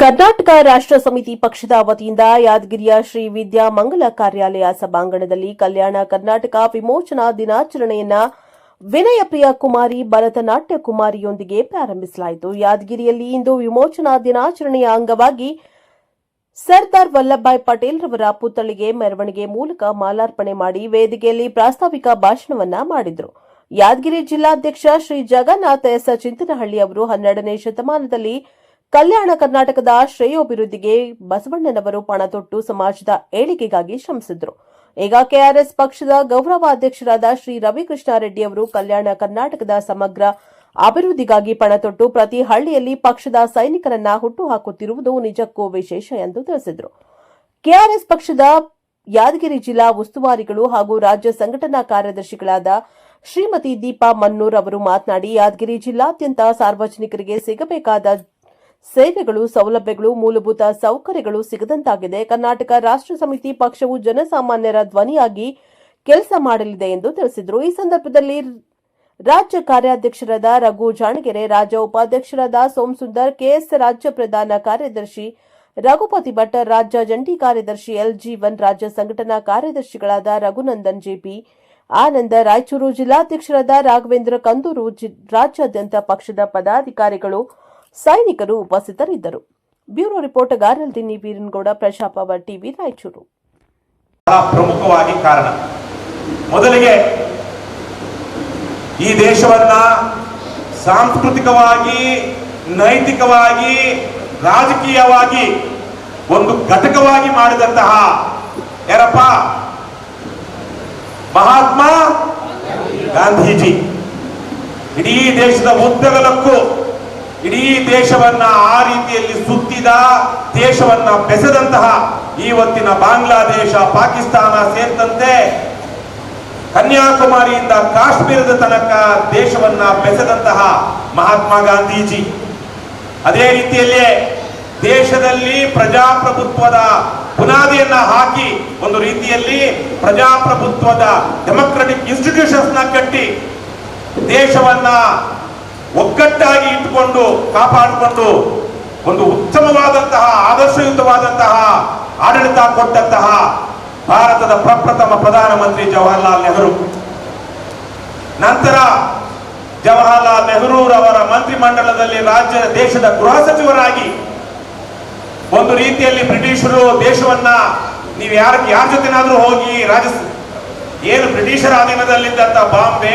ಕರ್ನಾಟಕ ರಾಷ್ಟ್ರ ಸಮಿತಿ ಪಕ್ಷದ ವತಿಯಿಂದ ಯಾದಗಿರಿಯ ಶ್ರೀ ವಿದ್ಯಾ ಮಂಗಲ ಕಾರ್ಯಾಲಯ ಸಭಾಂಗಣದಲ್ಲಿ ಕಲ್ಯಾಣ ಕರ್ನಾಟಕ ವಿಮೋಚನಾ ದಿನಾಚರಣೆಯನ್ನ ವಿನಯಪ್ರಿಯ ಕುಮಾರಿ ಭರತನಾಟ್ಯ ಕುಮಾರಿಯೊಂದಿಗೆ ಪ್ರಾರಂಭಿಸಲಾಯಿತು. ಯಾದಗಿರಿಯಲ್ಲಿ ಇಂದು ವಿಮೋಚನಾ ದಿನಾಚರಣೆಯ ಅಂಗವಾಗಿ ಸರ್ದಾರ್ ವಲ್ಲಭಭಾಯ್ ಪಟೇಲ್ ರವರ ಪುತ್ಥಳಿಗೆ ಮೆರವಣಿಗೆ ಮೂಲಕ ಮಾಲಾರ್ಪಣೆ ಮಾಡಿ ವೇದಿಕೆಯಲ್ಲಿ ಪ್ರಾಸ್ತಾವಿಕ ಭಾಷಣವನ್ನ ಮಾಡಿದರು. ಯಾದಗಿರಿ ಜಿಲ್ಲಾಧ್ಯಕ್ಷ ಶ್ರೀ ಜಗನ್ನಾಥ ಎಸ್ ಚಿಂತನಹಳ್ಳಿ ಅವರು 12ನೇ ಶತಮಾನದಲ್ಲಿ ಕಲ್ಯಾಣ ಕರ್ನಾಟಕದ ಶ್ರೇಯೋಭಿವೃದ್ಧಿಗೆ ಬಸವಣ್ಣನವರು ಪಣ ತೊಟ್ಟು ಸಮಾಜದ ಏಳಿಗೆಗಾಗಿ ಶ್ರಮಿಸಿದ್ರು. ಈಗ ಕೆಆರ್ಎಸ್ ಪಕ್ಷದ ಗೌರವಾಧ್ಯಕ್ಷರಾದ ಶ್ರೀ ರವಿಕೃಷ್ಣ ರೆಡ್ಡಿ ಅವರು ಕಲ್ಯಾಣ ಕರ್ನಾಟಕದ ಸಮಗ್ರ ಅಭಿವೃದ್ಧಿಗಾಗಿ ಪಣ ತೊಟ್ಟು ಪ್ರತಿ ಹಳ್ಳಿಯಲ್ಲಿ ಪಕ್ಷದ ಸೈನಿಕರನ್ನ ಹುಟ್ಟುಹಾಕುತ್ತಿರುವುದು ನಿಜಕ್ಕೂ ವಿಶೇಷ ಎಂದು ತಿಳಿಸಿದರು. ಕೆಆರ್ಎಸ್ ಪಕ್ಷದ ಯಾದಗಿರಿ ಜಿಲ್ಲಾ ಉಸ್ತುವಾರಿಗಳು ಹಾಗೂ ರಾಜ್ಯ ಸಂಘಟನಾ ಕಾರ್ಯದರ್ಶಿಗಳಾದ ಶ್ರೀಮತಿ ದೀಪಾ ಮನ್ನೂರ್ ಅವರು ಮಾತನಾಡಿ, ಯಾದಗಿರಿ ಜಿಲ್ಲಾದ್ಯಂತ ಸಾರ್ವಜನಿಕರಿಗೆ ಸಿಗಬೇಕಾದ ಸೇವೆಗಳು, ಸೌಲಭ್ಯಗಳು, ಮೂಲಭೂತ ಸೌಕರ್ಯಗಳು ಸಿಗದಂತಾಗಿದೆ. ಕರ್ನಾಟಕ ರಾಷ್ಟ್ರ ಸಮಿತಿ ಪಕ್ಷವು ಜನಸಾಮಾನ್ಯರ ಧ್ವನಿಯಾಗಿ ಕೆಲಸ ಮಾಡಲಿದೆ ಎಂದು ತಿಳಿಸಿದರು. ಈ ಸಂದರ್ಭದಲ್ಲಿ ರಾಜ್ಯ ಕಾರ್ಯಾಧ್ಯಕ್ಷರಾದ ರಘು ಜಾಣಗೆರೆ, ರಾಜ್ಯ ಉಪಾಧ್ಯಕ್ಷರಾದ ಸೋಮಸುಂದರ್, ಕೆಎಸ್ ರಾಜ್ಯ ಪ್ರಧಾನ ಕಾರ್ಯದರ್ಶಿ ರಘುಪತಿ ಭಟ್, ರಾಜ್ಯ ಜಂಟಿ ಕಾರ್ಯದರ್ಶಿ ಎಲ್ ಜೀವನ್, ರಾಜ್ಯ ಸಂಘಟನಾ ಕಾರ್ಯದರ್ಶಿಗಳಾದ ರಘುನಂದನ್ ಜೆಪಿ, ಆನಂದ ರಾಯಚೂರು, ಜಿಲ್ಲಾಧ್ಯಕ್ಷರಾದ ರಾಘವೇಂದ್ರ ಕಂದೂರು, ರಾಜ್ಯಾದ್ಯಂತ ಪಕ್ಷದ ಪದಾಧಿಕಾರಿಗಳು, ಸೈನಿಕರು ಉಪಸ್ಥಿತರಿದ್ದರು. ಬ್ಯೂರೋ ರಿಪೋರ್ಟ್ ಗಾರಲ್ದಿನಿ ವೀರನಗೌಡ, ಪ್ರಜಾಪವ ಟಿವಿ, ರಾಯಚೂರು. ಪ್ರಮುಖವಾಗಿ ಕಾರಣ, ಮೊದಲಿಗೆ ಈ ದೇಶವನ್ನ ಸಾಂಸ್ಕೃತಿಕವಾಗಿ, ನೈತಿಕವಾಗಿ, ರಾಜಕೀಯವಾಗಿ ಒಂದು ಘಟಕವಾಗಿ ಮಾಡಿದಂತಹ ಯಾರಪ್ಪ? ಮಹಾತ್ಮ ಗಾಂಧೀಜಿ. ಇಡೀ ದೇಶದ ಉದ್ದಗಲಕ್ಕೂ ಇಡೀ ದೇಶವನ್ನ ಆ ರೀತಿಯಲ್ಲಿ ಸುತ್ತಿದ, ದೇಶವನ್ನ ಬೆಸೆದಂತಹ, ಇವತ್ತಿನ ಬಾಂಗ್ಲಾದೇಶ, ಪಾಕಿಸ್ತಾನ ಸೇರಿದಂತೆ ಕನ್ಯಾಕುಮಾರಿಯಿಂದ ಕಾಶ್ಮೀರದ ತನಕ ದೇಶವನ್ನ ಬೆಸೆದಂತಹ ಮಹಾತ್ಮ ಗಾಂಧೀಜಿ. ಅದೇ ರೀತಿಯಲ್ಲೇ ದೇಶದಲ್ಲಿ ಪ್ರಜಾಪ್ರಭುತ್ವದ ಬುನಾದಿಯನ್ನ ಹಾಕಿ ಒಂದು ರೀತಿಯಲ್ಲಿ ಪ್ರಜಾಪ್ರಭುತ್ವದ ಡೆಮೊಕ್ರೆಟಿಕ್ ಇನ್ಸ್ಟಿಟ್ಯೂಷನ್ಸ್ ನ ಕಟ್ಟಿ ದೇಶವನ್ನ ಒಗ್ಗಟ್ಟಾಗಿ ಇಟ್ಟುಕೊಂಡು ಕಾಪಾಡಿಕೊಂಡು ಒಂದು ಉತ್ತಮವಾದಂತಹ ಆದರ್ಶಯುತವಾದಂತಹ ಆಡಳಿತ ಕೊಟ್ಟಂತಹ ಭಾರತದ ಪ್ರಪ್ರಥಮ ಪ್ರಧಾನಮಂತ್ರಿ ಜವಾಹರ್ಲಾಲ್ ನೆಹರು. ನಂತರ ಜವಾಹರ್ಲಾಲ್ ನೆಹರು ಅವರ ಮಂತ್ರಿಮಂಡಲದಲ್ಲಿ ದೇಶದ ಗೃಹ ಸಚಿವರಾಗಿ ಒಂದು ರೀತಿಯಲ್ಲಿ ಬ್ರಿಟಿಷರು ದೇಶವನ್ನ ನೀವು ಯಾರ ಜೊತೆನಾದ್ರೂ ಹೋಗಿ ಏನು ಬ್ರಿಟಿಷರ ಅಧೀನದಲ್ಲಿದ್ದಂತ ಬಾಂಬೆ